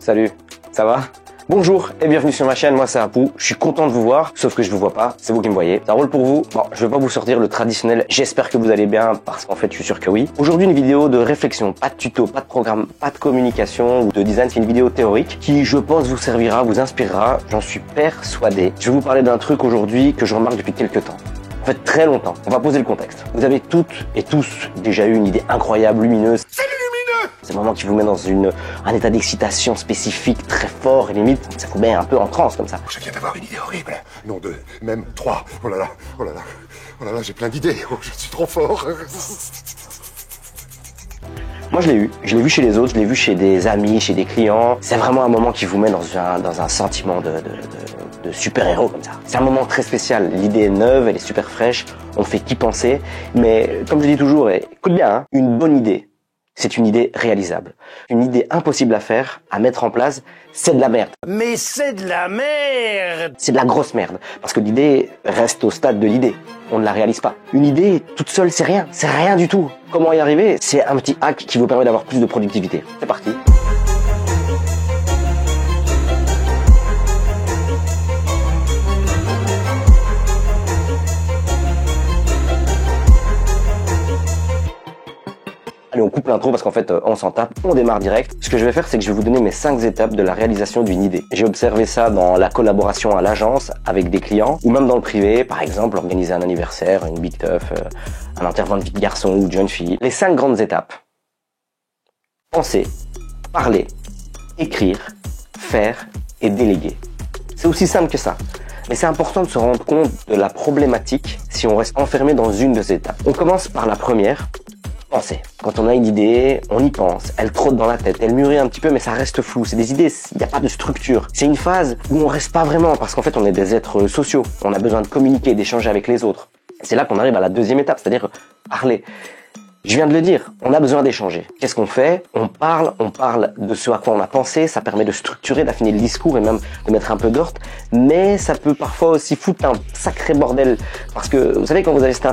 Salut, ça va? Bonjour et bienvenue sur ma chaîne, moi c'est Apu, je suis content de vous voir, sauf que je vous vois pas, c'est vous qui me voyez. Ça roule pour vous? Bon, je vais pas vous sortir le traditionnel « j'espère que vous allez bien » parce qu'en fait je suis sûr que oui. Aujourd'hui une vidéo de réflexion, pas de tuto, pas de programme, pas de communication ou de design, c'est une vidéo théorique qui je pense vous servira, vous inspirera, j'en suis persuadé. Je vais vous parler d'un truc aujourd'hui que je remarque depuis quelques temps. En fait très longtemps, on va poser le contexte. Vous avez toutes et tous déjà eu une idée incroyable, lumineuse. C'est le moment qui vous met dans un état d'excitation spécifique très fort et limite, ça vous met un peu en transe comme ça. Je viens d'avoir une idée horrible. Non, deux, même trois. Oh là là, oh là là, oh là là, j'ai plein d'idées. Oh, je suis trop fort. Moi je l'ai vu chez les autres, je l'ai vu chez des amis, chez des clients. C'est vraiment un moment qui vous met dans un sentiment de super-héros comme ça. C'est un moment très spécial, l'idée est neuve, elle est super fraîche, on fait qu'y penser. Mais comme je dis toujours, et écoute bien, hein, une bonne idée, c'est une idée réalisable. Une idée impossible à faire, à mettre en place, c'est de la merde. Mais c'est de la merde! C'est de la grosse merde. Parce que l'idée reste au stade de l'idée. On ne la réalise pas. Une idée, toute seule, c'est rien. C'est rien du tout. Comment y arriver? C'est un petit hack qui vous permet d'avoir plus de productivité. C'est parti. Allez, on coupe l'intro parce qu'en fait, on s'en tape, on démarre direct. Ce que je vais faire, c'est que je vais vous donner mes 5 étapes de la réalisation d'une idée. J'ai observé ça dans la collaboration à l'agence avec des clients ou même dans le privé, par exemple, organiser un anniversaire, une big teuf, un enterrement de vie de garçon ou de jeune fille. Les 5 grandes étapes. Penser, parler, écrire, faire et déléguer. C'est aussi simple que ça. Mais c'est important de se rendre compte de la problématique si on reste enfermé dans une de ces étapes. On commence par la première. Penser. Quand on a une idée, on y pense, elle trotte dans la tête, elle mûrit un petit peu mais ça reste flou, c'est des idées, il n'y a pas de structure. C'est une phase où on reste pas vraiment parce qu'en fait on est des êtres sociaux, on a besoin de communiquer, d'échanger avec les autres. C'est là qu'on arrive à la deuxième étape, c'est-à-dire parler. Je viens de le dire, on a besoin d'échanger. Qu'est-ce qu'on fait? On parle de ce à quoi on a pensé, ça permet de structurer, d'affiner le discours et même de mettre un peu d'ordre, mais ça peut parfois aussi foutre un sacré bordel. Parce que vous savez, quand vous avez cette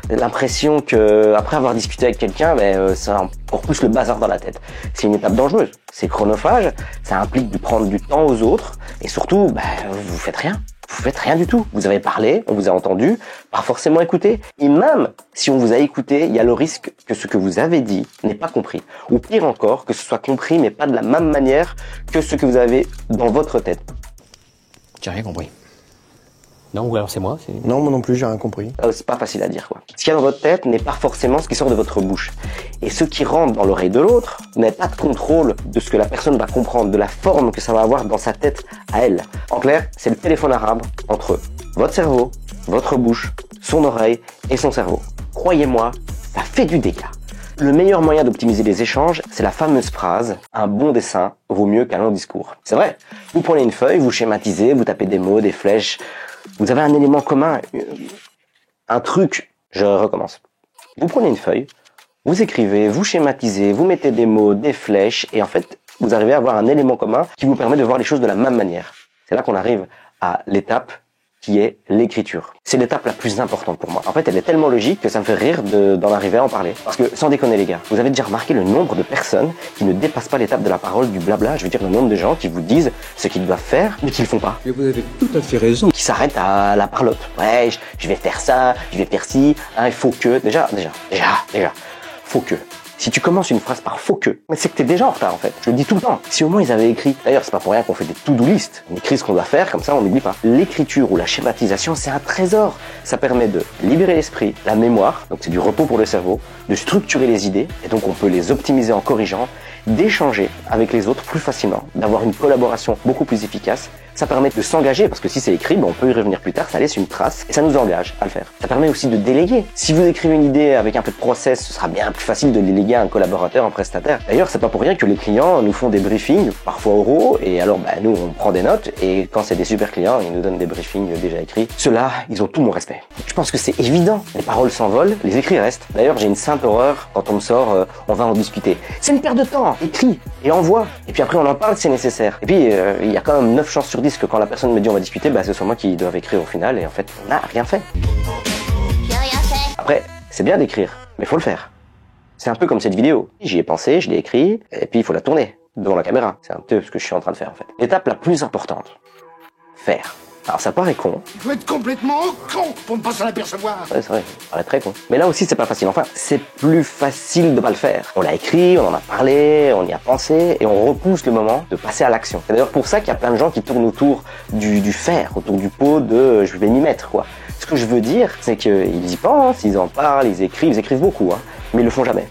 l'impression que après avoir discuté avec quelqu'un, ça a encore plus le bazar dans la tête. C'est une étape dangereuse, c'est chronophage, ça implique de prendre du temps aux autres et surtout, vous faites rien. Vous faites rien du tout. Vous avez parlé, on vous a entendu, pas forcément écouté. Et même si on vous a écouté, il y a le risque que ce que vous avez dit n'est pas compris. Ou pire encore, que ce soit compris mais pas de la même manière que ce que vous avez dans votre tête. J'ai rien compris. Non, ou alors c'est moi? Non, moi non plus, j'ai rien compris. C'est pas facile à dire, quoi. Ce qu'il y a dans votre tête n'est pas forcément ce qui sort de votre bouche. Et ce qui rentre dans l'oreille de l'autre n'a pas de contrôle de ce que la personne va comprendre, de la forme que ça va avoir dans sa tête à elle. En clair, c'est le téléphone arabe entre votre cerveau, votre bouche, son oreille et son cerveau. Croyez-moi, ça fait du dégât. Le meilleur moyen d'optimiser les échanges, c'est la fameuse phrase « un bon dessin vaut mieux qu'un long discours ». C'est vrai, vous prenez une feuille, vous schématisez, vous tapez des mots, des flèches, vous avez un élément commun, un truc, je recommence. Vous prenez une feuille, vous écrivez, vous schématisez, vous mettez des mots, des flèches, et en fait, vous arrivez à avoir un élément commun qui vous permet de voir les choses de la même manière. C'est là qu'on arrive à l'étape qui est l'écriture. C'est l'étape la plus importante pour moi. En fait, elle est tellement logique que ça me fait rire d'en arriver à en parler. Parce que, sans déconner les gars, vous avez déjà remarqué le nombre de personnes qui ne dépassent pas l'étape de la parole, du blabla, je veux dire le nombre de gens qui vous disent ce qu'ils doivent faire, mais qui le font pas. Mais vous avez tout à fait raison. Qui s'arrêtent à la parlotte. Ouais, je vais faire ça, je vais faire ci, hein, il faut que... Déjà, faut que... Si tu commences une phrase par faut que, mais c'est que t'es déjà en retard en fait. Je le dis tout le temps. Si au moins ils avaient écrit, d'ailleurs c'est pas pour rien qu'on fait des to-do list, on écrit ce qu'on doit faire, comme ça on n'oublie pas. L'écriture ou la schématisation, c'est un trésor. Ça permet de libérer l'esprit, la mémoire, donc c'est du repos pour le cerveau, de structurer les idées, et donc on peut les optimiser en corrigeant, d'échanger avec les autres plus facilement, d'avoir une collaboration beaucoup plus efficace. Ça permet de s'engager, parce que si c'est écrit, on peut y revenir plus tard, ça laisse une trace, et ça nous engage à le faire. Ça permet aussi de déléguer. Si vous écrivez une idée avec un peu de process, ce sera bien plus facile de déléguer à un collaborateur, un prestataire. D'ailleurs, c'est pas pour rien que les clients nous font des briefings, parfois oraux, et alors nous on prend des notes, et quand c'est des super clients, ils nous donnent des briefings déjà écrits. Ceux-là, ils ont tout mon respect. Je pense que c'est évident, les paroles s'envolent, les écrits restent. D'ailleurs, j'ai une sainte horreur quand on me sort, on va en discuter. C'est une perte de temps, écris et envoie. Et puis après on en parle si c'est nécessaire. Et puis il y a quand même 9 chances sur 10 que quand la personne me dit on va discuter, ce soit moi qui dois écrire au final et en fait on n'a rien fait. J'ai rien fait. Après, c'est bien d'écrire, mais faut le faire. C'est un peu comme cette vidéo. J'y ai pensé, je l'ai écrit, et puis il faut la tourner. devant la caméra. C'est un peu ce que je suis en train de faire en fait. L'étape la plus importante, faire. Alors ça paraît con. Il faut être complètement con pour ne pas s'en apercevoir. Ouais, c'est vrai, ça paraît très con. Mais là aussi, c'est pas facile. Enfin, c'est plus facile de pas le faire. On l'a écrit, on en a parlé, on y a pensé, et on repousse le moment de passer à l'action. C'est d'ailleurs pour ça qu'il y a plein de gens qui tournent autour du faire, autour du pot de je vais m'y mettre, quoi. Ce que je veux dire, c'est qu'ils y pensent, ils en parlent, ils écrivent beaucoup, hein, mais ils le font jamais.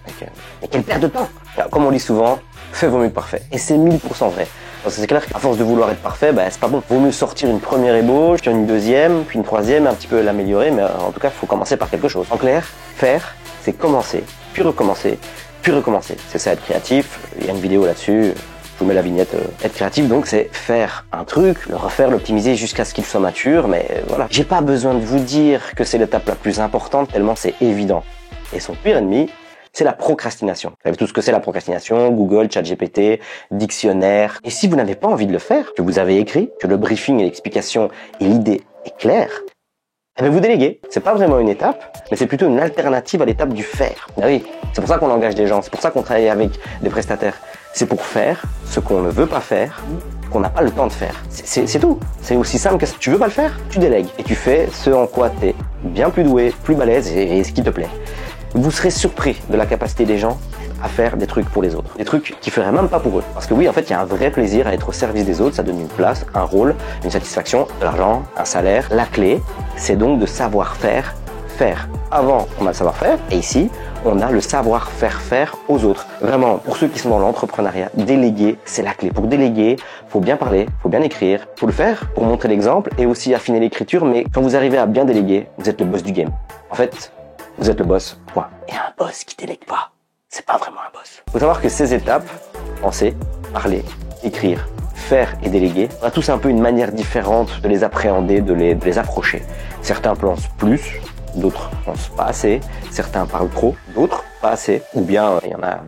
Et quelle perte de temps. Alors, comme on dit souvent, fait vaut mieux que parfait. Et c'est 1000% vrai. Parce que c'est clair qu'à force de vouloir être parfait, c'est pas bon. Vaut mieux sortir une première ébauche, puis une deuxième, puis une troisième, un petit peu l'améliorer, mais en tout cas, il faut commencer par quelque chose. En clair, faire, c'est commencer, puis recommencer, puis recommencer. C'est ça, être créatif. Il y a une vidéo là-dessus. Je vous mets la vignette. Être créatif, donc, c'est faire un truc, le refaire, l'optimiser jusqu'à ce qu'il soit mature, mais voilà. J'ai pas besoin de vous dire que c'est l'étape la plus importante, tellement c'est évident. Et son pire ennemi, c'est la procrastination. Vous savez tout ce que c'est la procrastination, Google, ChatGPT, dictionnaire. Et si vous n'avez pas envie de le faire, que vous avez écrit, que le briefing et l'explication et l'idée est claire, eh bien vous déléguez. C'est pas vraiment une étape, mais c'est plutôt une alternative à l'étape du faire. Ah oui, c'est pour ça qu'on engage des gens, c'est pour ça qu'on travaille avec des prestataires. C'est pour faire ce qu'on ne veut pas faire, qu'on n'a pas le temps de faire. C'est tout. C'est aussi simple que ça. Tu veux pas le faire, tu délègues. Et tu fais ce en quoi tu es bien plus doué, plus balèze et ce qui te plaît. Vous serez surpris de la capacité des gens à faire des trucs pour les autres. Des trucs qu'ils feraient même pas pour eux. Parce que oui, en fait, il y a un vrai plaisir à être au service des autres. Ça donne une place, un rôle, une satisfaction, de l'argent, un salaire. La clé, c'est donc de savoir faire. Avant, on a le savoir-faire. Et ici, on a le savoir-faire faire aux autres. Vraiment, pour ceux qui sont dans l'entrepreneuriat, déléguer, c'est la clé. Pour déléguer, faut bien parler, faut bien écrire, faut le faire pour montrer l'exemple et aussi affiner l'écriture. Mais quand vous arrivez à bien déléguer, vous êtes le boss du game. En fait, vous êtes le boss, point. Et un boss qui délègue pas, c'est pas vraiment un boss. Faut savoir que ces étapes, penser, parler, écrire, faire et déléguer, on a tous un peu une manière différente de les appréhender, de les approcher. Certains pensent plus, d'autres pensent pas assez, certains parlent trop, d'autres pas assez, ou bien il y en a,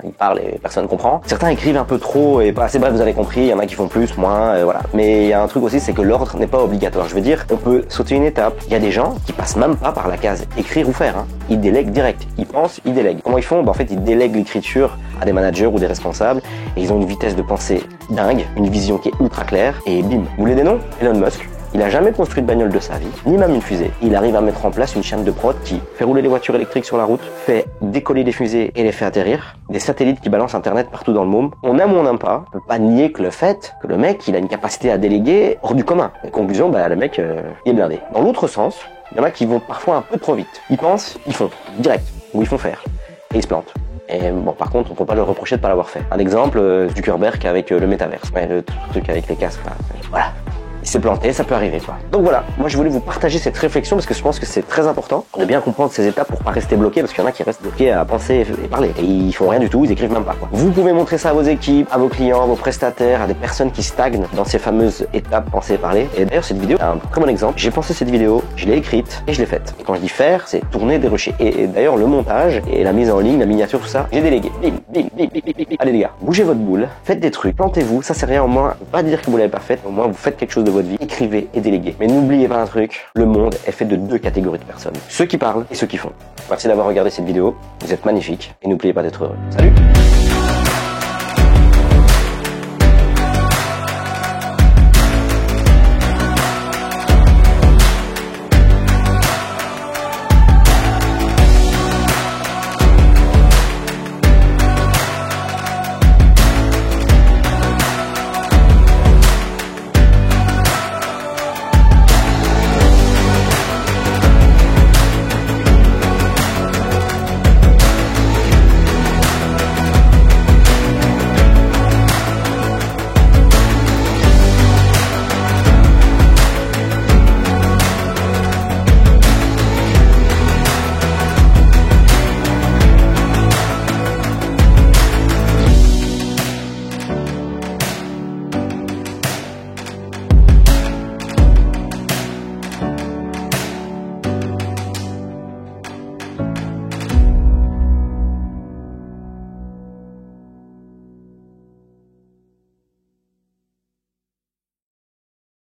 ils parlent et personne ne comprend. Certains écrivent un peu trop et pas assez, bref, vous avez compris, il y en a qui font plus, moins, voilà. Mais il y a un truc aussi, c'est que l'ordre n'est pas obligatoire. Je veux dire, on peut sauter une étape. Il y a des gens qui passent même pas par la case écrire ou faire, hein. Ils délèguent direct. Ils pensent, ils délèguent. Comment ils font? En fait, ils délèguent l'écriture à des managers ou des responsables et ils ont une vitesse de pensée dingue, une vision qui est ultra claire et bim. Vous voulez des noms? Elon Musk. Il a jamais construit de bagnole de sa vie, ni même une fusée. Il arrive à mettre en place une chaîne de prod qui fait rouler les voitures électriques sur la route, fait décoller des fusées et les fait atterrir, des satellites qui balancent Internet partout dans le monde. On aime ou on n'aime pas, on peut pas nier que le fait que le mec, il a une capacité à déléguer hors du commun. Et conclusion, le mec, il est blindé. Dans l'autre sens, il y en a qui vont parfois un peu trop vite. Ils pensent, ils font, direct, ou ils font faire. Et ils se plantent. Et bon, par contre, on peut pas leur reprocher de pas l'avoir fait. Un exemple, Zuckerberg avec le métaverse. Ouais, le truc avec les casques, là. Voilà. Il s'est planté, ça peut arriver, quoi. Donc voilà, moi je voulais vous partager cette réflexion parce que je pense que c'est très important de bien comprendre ces étapes pour pas rester bloqué, parce qu'il y en a qui restent bloqués à penser et parler. Et ils font rien du tout, ils écrivent même pas, quoi. Vous pouvez montrer ça à vos équipes, à vos clients, à vos prestataires, à des personnes qui stagnent dans ces fameuses étapes penser et parler. Et d'ailleurs, cette vidéo est un très bon exemple. J'ai pensé cette vidéo, je l'ai écrite et je l'ai faite. Et quand je dis faire, c'est tourner, dérocher. Et d'ailleurs, le montage et la mise en ligne, la miniature, tout ça, j'ai délégué. Bim, bim, bim, bim, bim, bim. Allez les gars, bougez votre boule, faites des trucs, plantez-vous, ça c'est rien, au moins, pas dire que vous l'avez pas fait, au moins vous faites quelque chose de votre vie, écrivez et déléguer. Mais n'oubliez pas un truc, le monde est fait de deux catégories de personnes. Ceux qui parlent et ceux qui font. Merci d'avoir regardé cette vidéo, vous êtes magnifiques et n'oubliez pas d'être heureux. Salut!